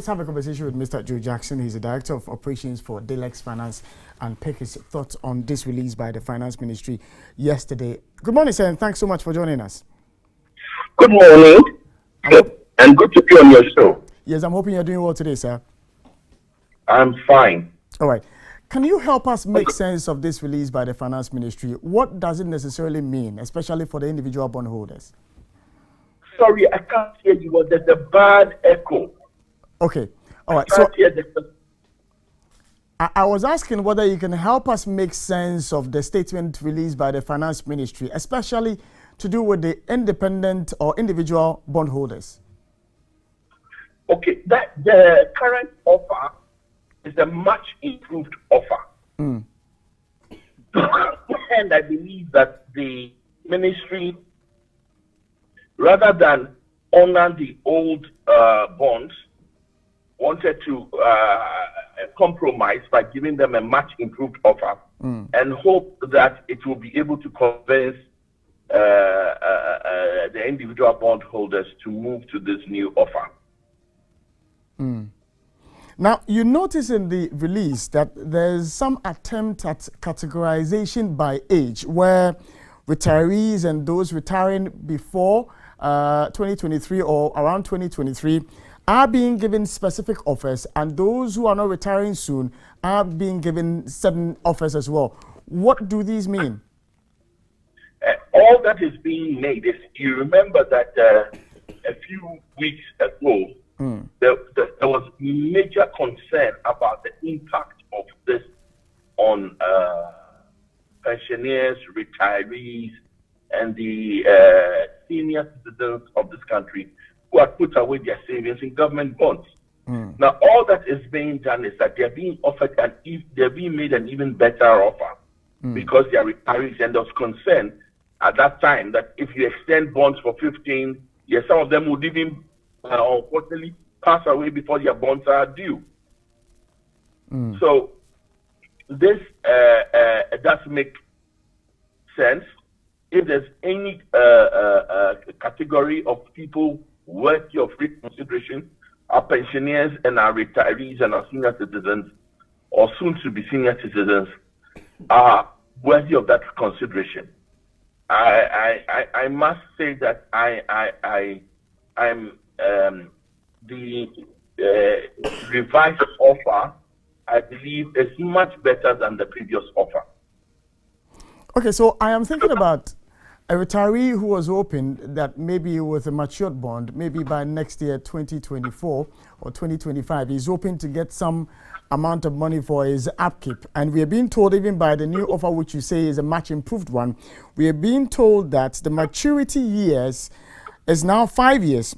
Let's have a conversation with Mr. Joe Jackson. He's the Director of Operations for Delex Finance and pick his thoughts on this release by the Finance Ministry yesterday. Good morning, sir, and thanks so much for joining us. Good morning, and good to be on your show. Yes, I'm hoping you're doing well today, sir. I'm fine. All right. Can you help us make sense of this release by the Finance Ministry? What does it necessarily mean, especially for the individual bondholders? Sorry, I can't hear you. There's a bad echo. Okay. All right. So I was asking whether you can help us make sense of the statement released by the Finance Ministry, especially to do with the independent or individual bondholders. Okay, the current offer is a much improved offer. And I believe that the ministry, rather than honor the old bonds, wanted to compromise by giving them a much improved offer and hope that it will be able to convince the individual bondholders to move to this new offer. Now, you notice in the release that there's some attempt at categorization by age, where retirees and those retiring before 2023 or around 2023 are being given specific offers, and those who are not retiring soon are being given certain offers as well. What do these mean? All that is being made is, you remember that a few weeks ago, there was major concern about the impact of this on pensioners, retirees, and the senior citizens of this country who had put away their savings in government bonds. Now, all that is being done is that they're being offered they're being made an even better offer because they are retirees, and there was concern at that time that if you extend bonds for 15 years, some of them would even unfortunately pass away before their bonds are due. So this does make sense. If there's any category of people worthy of reconsideration, our pensioners and our retirees and our senior citizens, or soon to be senior citizens, are worthy of that consideration. I must say that I'm the revised offer, I believe, is much better than the previous offer. Okay, so I am thinking about a retiree who was hoping that maybe with a matured bond, maybe by next year, 2024 or 2025, he's hoping to get some amount of money for his upkeep. And we are being told, even by the new offer, which you say is a much improved one, we are being told that the maturity years is now 5 years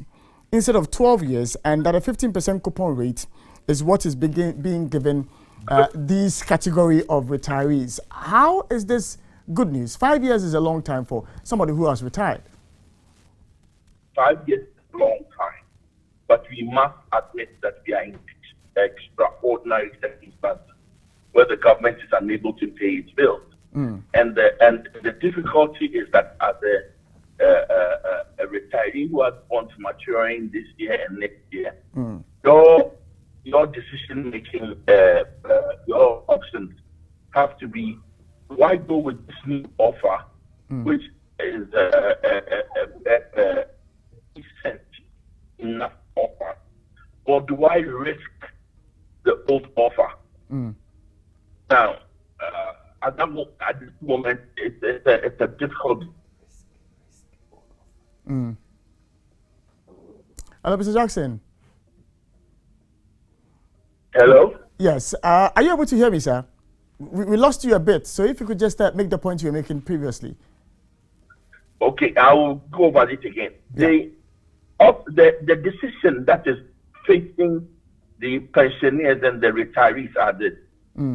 instead of 12 years, and that a 15% coupon rate is what is being given this category of retirees. How is this good news? 5 years is a long time for somebody who has retired. 5 years is a long time, but we must admit that we are in extraordinary circumstances where the government is unable to pay its bills. And the difficulty is that as a retiree who has bonds maturing this year and next year, your decision making, your options have to be: why go with this new offer, which is decent enough offer, or do I risk the old offer? Now, at this moment, it's a difficult. Hello, Mr. Jackson. Hello? Yes. Are you able to hear me, sir? We lost you a bit, so if you could just make the point you were making previously. Okay, I will go over it again. Yeah. The decision that is facing the pensioners and the retirees are this: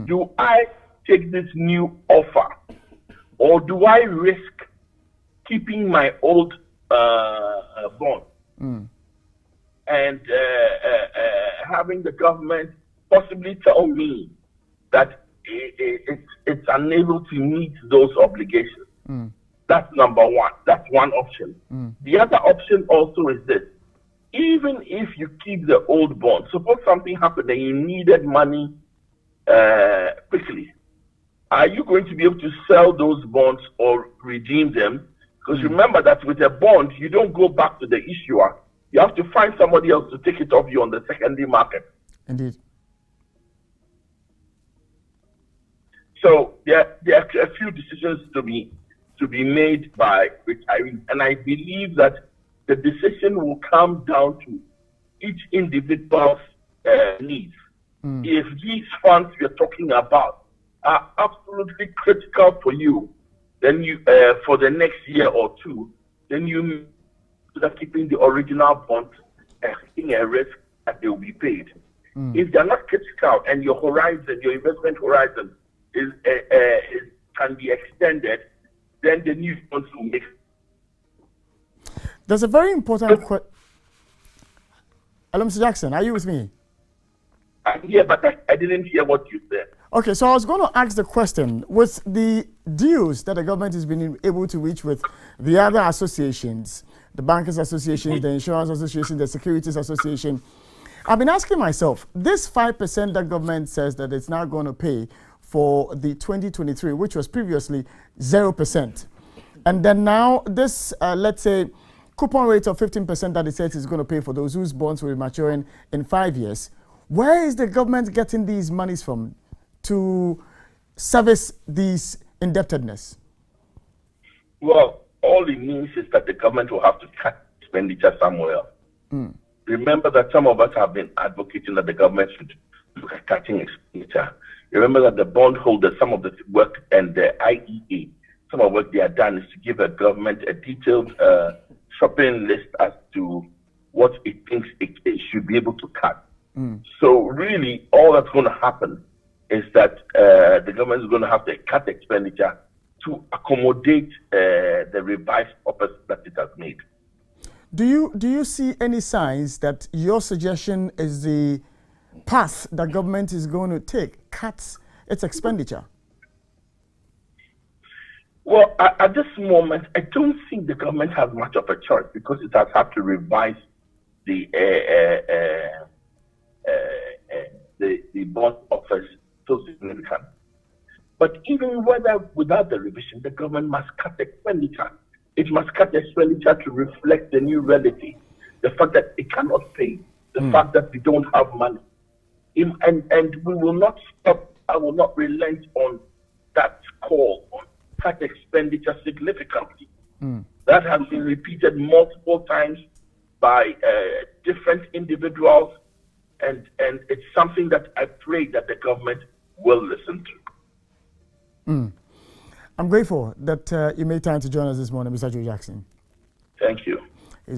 do I take this new offer, or do I risk keeping my old bond and having the government possibly tell me that it's unable to meet those obligations? That's number one. That's one option. The other option also is this: even if you keep the old bond, suppose something happened and you needed money quickly, are you going to be able to sell those bonds or redeem them? Because remember that with a bond, you don't go back to the issuer. You have to find somebody else to take it off you on the secondary market. Indeed. So there are a few decisions to be made by retirees, and I believe that the decision will come down to each individual's needs. If these funds we're talking about are absolutely critical for you, then you for the next year or two, then you are keeping the original bond and taking a risk that they will be paid. If they're not critical and your horizon, your investment horizon can be extended, then the new funds will make. There's a very important question. Hello, Mr. Jackson, are you with me? I'm here, but I didn't hear what you said. Okay, so I was going to ask the question, with the deals that the government has been able to reach with the other associations, the Bankers Association, the Insurance Association, the Securities Association, I've been asking myself, this 5% that government says that it's now going to pay for the 2023, which was previously 0%, and then now this, let's say, coupon rate of 15% that it says is going to pay for those whose bonds will be maturing in 5 years, where is the government getting these monies from to service these indebtedness? Well, all it means is that the government will have to cut expenditure somewhere else. Remember that some of us have been advocating that the government should look at cutting expenditure. Remember that the bondholders, some of the work, and the IEA, some of what they have done is to give a government a detailed shopping list as to what it thinks it should be able to cut. So really, all that's going to happen is that the government is going to have to cut expenditure to accommodate the revised offers that it has made. Do you see any signs that your suggestion is the path that government is going to take, cuts its expenditure? Well, at this moment, I don't think the government has much of a choice because it has had to revise the bond offers so significant. But even without the revision, the government must cut expenditure. It must cut expenditure to reflect the new reality, the fact that it cannot pay, the fact that we don't have money. And we will not stop, I will not relent on that call on cut expenditure significantly. That has been repeated multiple times by different individuals, and it's something that I pray that the government will listen to. I'm grateful that you made time to join us this morning, Mr. Joe Jackson. Thank you.